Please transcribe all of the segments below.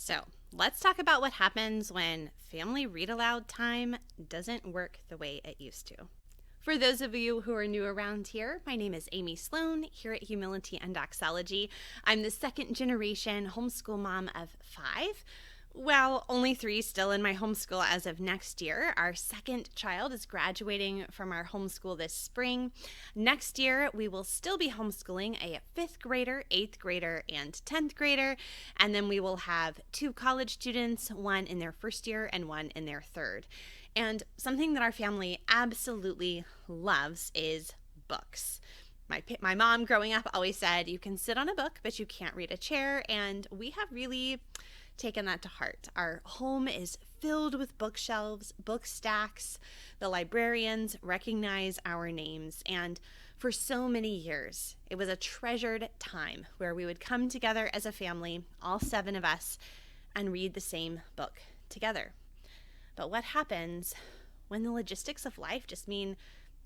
So let's talk about what happens when family read aloud time doesn't work the way it used to. For those of you who are new around here, my name is Amy Sloan here at Humility and Doxology. I'm the second generation homeschool mom of 5. Well, only 3 still in my homeschool as of next year. Our second child is graduating from our homeschool this spring. Next year, we will still be homeschooling a 5th grader, 8th grader, and 10th grader. And then we will have 2 college students, one in their first year and one in their third. And something that our family absolutely loves is books. My mom growing up always said, you can sit on a book, but you can't read a chair. And we have really taken that to heart. Our home is filled with bookshelves, book stacks. The librarians recognize our names. And for so many years, it was a treasured time where we would come together as a family, all 7 of us, and read the same book together. But what happens when the logistics of life just mean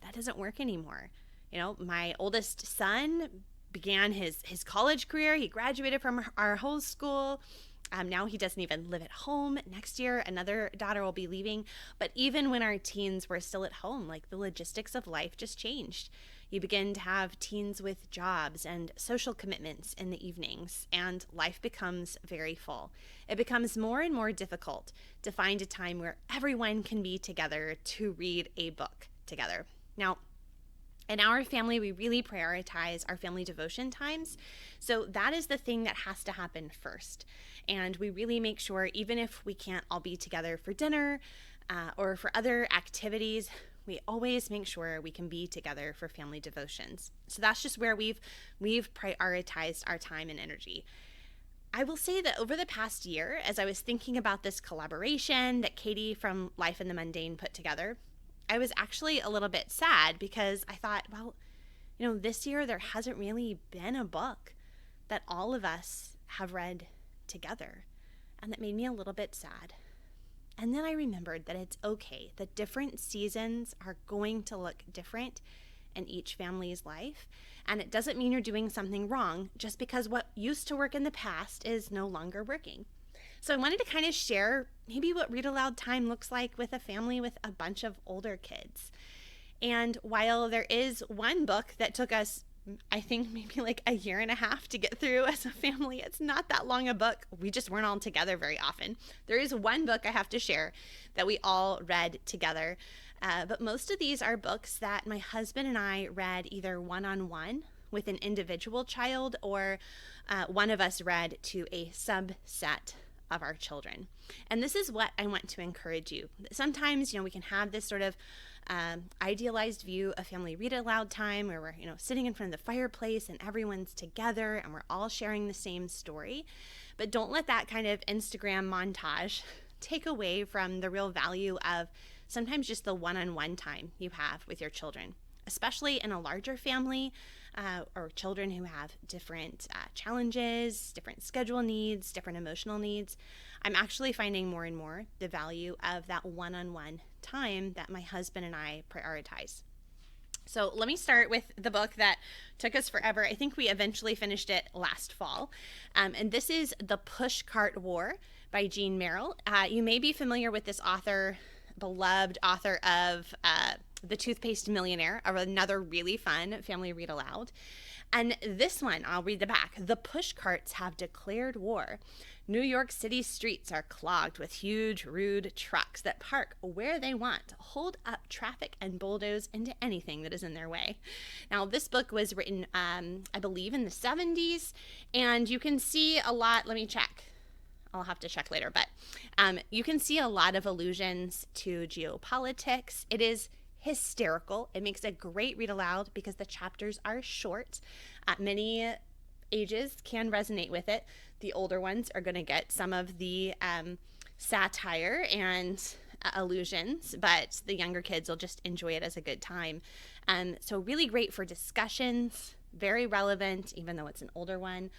that doesn't work anymore? You know, my oldest son began his college career. He graduated from our whole school. Now he doesn't even live at home. Next year, another daughter will be leaving. But even when our teens were still at home, like the logistics of life just changed. You begin to have teens with jobs and social commitments in the evenings, and life becomes very full. It becomes more and more difficult to find a time where everyone can be together to read a book together. Now, in our family, we really prioritize our family devotion times. So that is the thing that has to happen first. And we really make sure, even if we can't all be together for dinner or for other activities, we always make sure we can be together for family devotions. So that's just where we've prioritized our time and energy. I will say that over the past year, as I was thinking about this collaboration that Katie from Life in the Mundane put together, I was actually a little bit sad because I thought, well, this year there hasn't really been a book that all of us have read together. And that made me a little bit sad. And then I remembered that it's okay, that different seasons are going to look different in each family's life. And it doesn't mean you're doing something wrong just because what used to work in the past is no longer working. So I wanted to kind of share maybe what read aloud time looks like with a family with a bunch of older kids. And while there is one book that took us, I think maybe like a year and a half to get through as a family, it's not that long a book. We just weren't all together very often. There is one book I have to share that we all read together. But most of these are books that my husband and I read either one-on-one with an individual child, or one of us read to a subset of our children. And this is what I want to encourage you. Sometimes, we can have this sort of idealized view of family read aloud time where we're, sitting in front of the fireplace and everyone's together and we're all sharing the same story. But don't let that kind of Instagram montage take away from the real value of sometimes just the one-on-one time you have with your children, especially in a larger family or children who have different challenges, different schedule needs, different emotional needs. I'm actually finding more and more the value of that one-on-one time that my husband and I prioritize. So let me start with the book that took us forever. I think we eventually finished it last fall. And this is The Pushcart War by Jean Merrill. You may be familiar with this author, beloved author of The Toothpaste Millionaire, another really fun family read aloud. And this one, I'll read the back. The pushcarts have declared war. New York City streets are clogged with huge, rude trucks that park where they want, hold up traffic, and bulldoze into anything that is in their way. Now, this book was written, I believe, in the 70s, and you can see a lot. Let me check. I'll have to check later, but you can see a lot of allusions to geopolitics. It is hysterical. It makes a great read aloud because the chapters are short. Many ages can resonate with it. The older ones are going to get some of the satire and allusions, but the younger kids will just enjoy it as a good time. So really great for discussions, very relevant, even though it's an older one.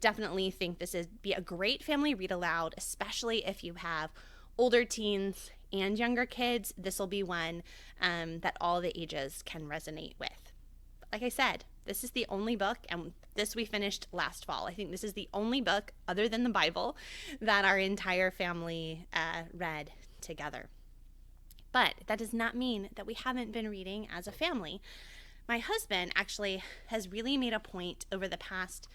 Definitely think this is be a great family read aloud, especially if you have older teens and younger kids. This will be one that all the ages can resonate with. But like I said, This is the only book, and this we finished last fall. I think this is the only book, other than the Bible, that our entire family read together. But that does not mean that we haven't been reading as a family. My husband actually has really made a point over the past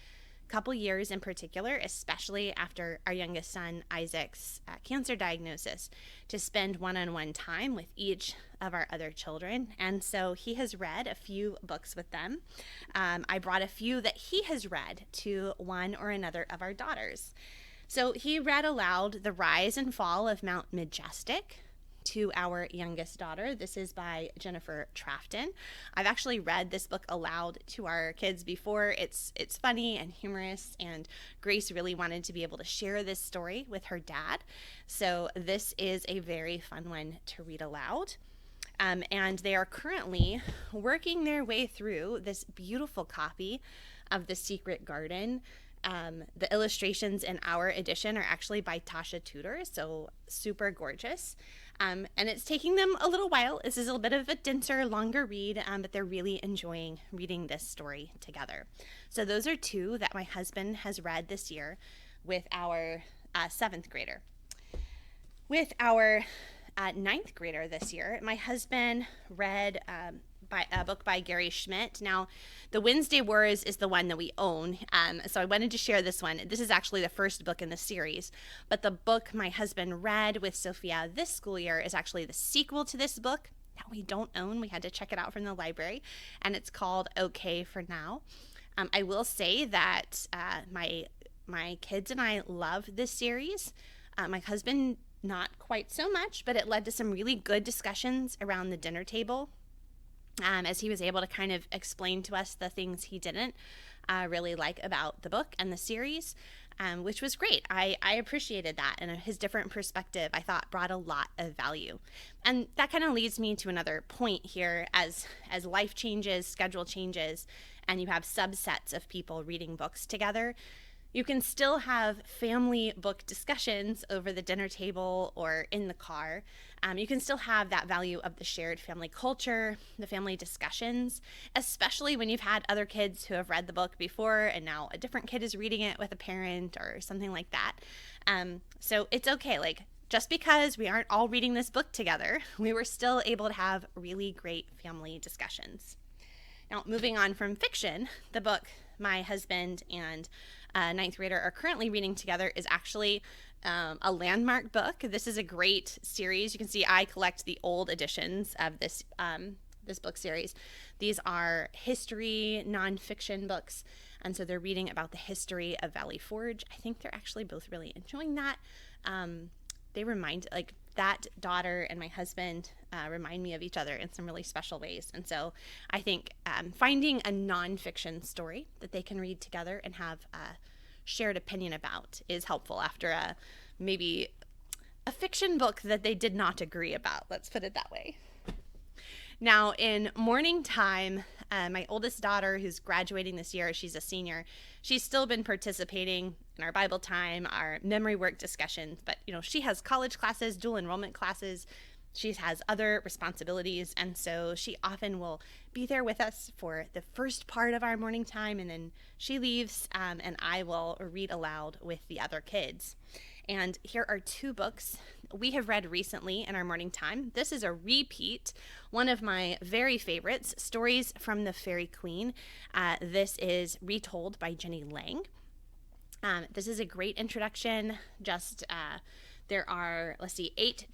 couple years in particular, especially after our youngest son Isaac's cancer diagnosis, to spend one-on-one time with each of our other children. And so he has read a few books with them. I brought a few that he has read to one or another of our daughters. So he read aloud The Rise and Fall of Mount Majestic to our youngest daughter. This is by Jennifer Trafton. I've actually read this book aloud to our kids before. It's funny and humorous, and Grace really wanted to be able to share this story with her dad. So this is a very fun one to read aloud. And they are currently working their way through this beautiful copy of The Secret Garden. The illustrations in our edition are actually by Tasha Tudor, so super gorgeous. And it's taking them a little while. This is a bit of a denser, longer read, but they're really enjoying reading this story together. So those are two that my husband has read this year with our 7th grader. With our 9th grader this year, my husband read a book by Gary Schmidt. Now, The Wednesday Wars is the one that we own, so I wanted to share this one. This is actually the first book in the series, but the book my husband read with Sophia this school year is actually the sequel to this book that we don't own. We had to check it out from the library, and it's called Okay for Now. I will say that my kids and I love this series. My husband, not quite so much, but it led to some really good discussions around the dinner table. As he was able to kind of explain to us the things he didn't really like about the book and the series, which was great. I appreciated that, and his different perspective, I thought, brought a lot of value. And that kind of leads me to another point here. As life changes, schedule changes, and you have subsets of people reading books together, you can still have family book discussions over the dinner table or in the car. You can still have that value of the shared family culture, the family discussions, especially when you've had other kids who have read the book before and now a different kid is reading it with a parent or something like that. So it's okay. Like, just because we aren't all reading this book together, we were still able to have really great family discussions. Now, moving on from fiction, the book my husband and 9th grader are currently reading together is actually a landmark book. This is a great series. You can see I collect the old editions of this book series. These are history, nonfiction books, and so they're reading about the history of Valley Forge. I think they're actually both really enjoying that. They remind, like, that daughter and my husband remind me of each other in some really special ways. And so I think finding a nonfiction story that they can read together and have a shared opinion about is helpful after maybe a fiction book that they did not agree about. Let's put it that way. Now, in morning time, my oldest daughter, who's graduating this year, she's a senior, she's still been participating in our Bible time, our memory work discussions, but she has college classes, dual enrollment classes. She has other responsibilities, and so she often will be there with us for the first part of our morning time, and then she leaves, and I will read aloud with the other kids. And here are two books we have read recently in our morning time. This is a repeat, one of my very favorites, Stories from the Fairy Queen. This is Retold by Jenny Lang. This is a great introduction. There are, 8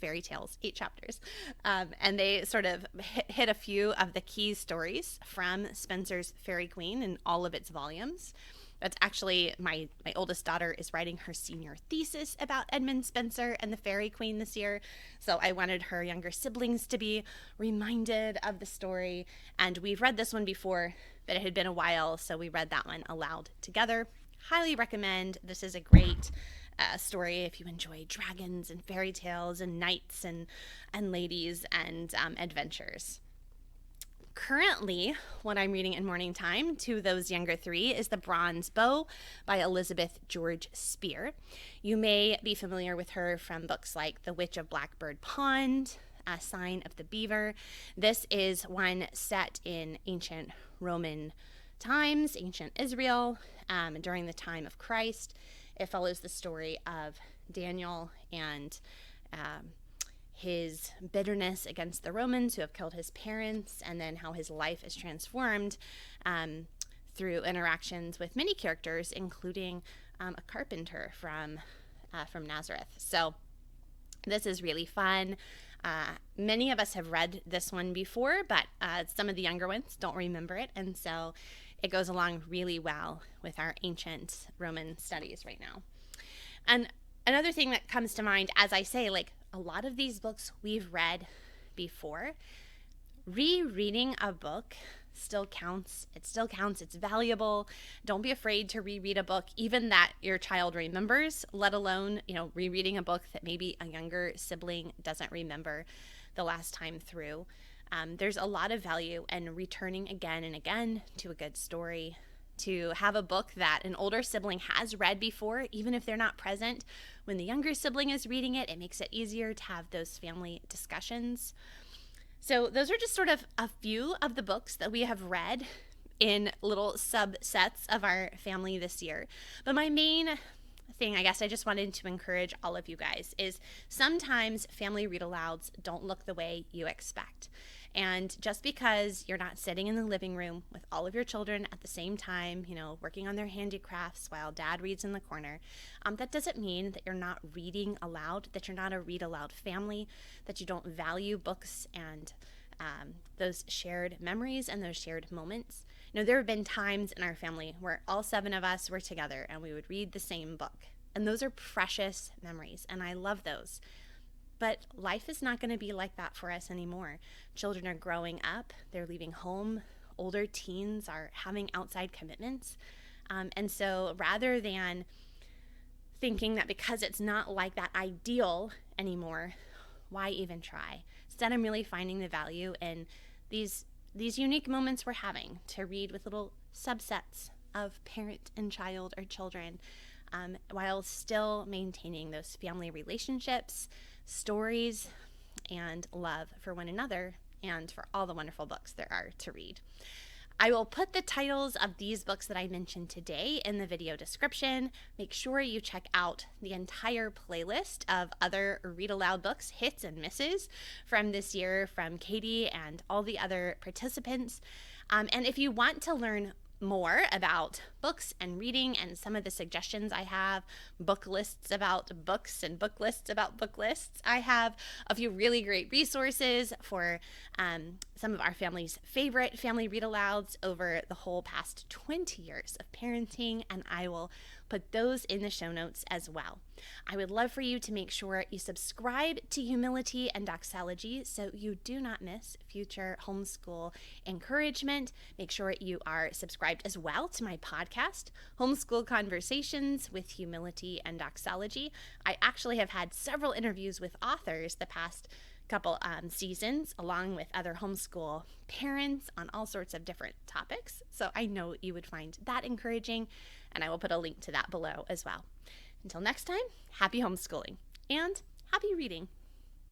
fairy tales, 8 chapters. And they sort of hit a few of the key stories from Spencer's Fairy Queen in all of its volumes. That's actually my oldest daughter is writing her senior thesis about Edmund Spencer and the Fairy Queen this year. So I wanted her younger siblings to be reminded of the story. And we've read this one before, but it had been a while, so we read that one aloud together. Highly recommend. This is a great story if you enjoy dragons and fairy tales and knights and ladies and adventures. Currently, what I'm reading in morning time to those younger 3 is The Bronze Bow by Elizabeth George Spear. You may be familiar with her from books like The Witch of Blackbird Pond, Sign of the Beaver. This is one set in ancient Roman times, ancient Israel, during the time of Christ. It follows the story of Daniel and his bitterness against the Romans who have killed his parents, and then how his life is transformed through interactions with many characters, including a carpenter from Nazareth. So this is really fun. Many of us have read this one before, but some of the younger ones don't remember it, and so it goes along really well with our ancient Roman studies right now. And another thing that comes to mind, as I say, like a lot of these books we've read before, rereading a book still counts. It still counts. It's valuable. Don't be afraid to reread a book, even that your child remembers, let alone, rereading a book that maybe a younger sibling doesn't remember the last time through. There's a lot of value in returning again and again to a good story, to have a book that an older sibling has read before, even if they're not present. When the younger sibling is reading it, it makes it easier to have those family discussions. So those are just sort of a few of the books that we have read in little subsets of our family this year. But my main thing, I guess I just wanted to encourage all of you guys, is sometimes family read-alouds don't look the way you expect. And just because you're not sitting in the living room with all of your children at the same time, working on their handicrafts while dad reads in the corner, that doesn't mean that you're not reading aloud, that you're not a read-aloud family, that you don't value books and those shared memories and those shared moments. There have been times in our family where all 7 of us were together and we would read the same book. And those are precious memories, and I love those. But life is not going to be like that for us anymore. Children are growing up, they're leaving home, older teens are having outside commitments. And so rather than thinking that because it's not like that ideal anymore, why even try? Instead, I'm really finding the value in these unique moments we're having to read with little subsets of parent and child or children, while still maintaining those family relationships, stories, and love for one another and for all the wonderful books there are to read. I will put the titles of these books that I mentioned today in the video description. Make sure you check out the entire playlist of other Read Aloud books, hits and misses from this year from Katie and all the other participants. And if you want to learn more about books and reading and some of the suggestions I have, book lists about books and book lists about book lists, I have a few really great resources for some of our family's favorite family read-alouds over the whole past 20 years of parenting, and I will put those in the show notes as well. I would love for you to make sure you subscribe to Humility and Doxology so you do not miss future homeschool encouragement. Make sure you are subscribed as well to my podcast, Homeschool Conversations with Humility and Doxology. I actually have had several interviews with authors the past couple seasons, along with other homeschool parents on all sorts of different topics. So I know you would find that encouraging, and I will put a link to that below as well. Until next time, happy homeschooling and happy reading.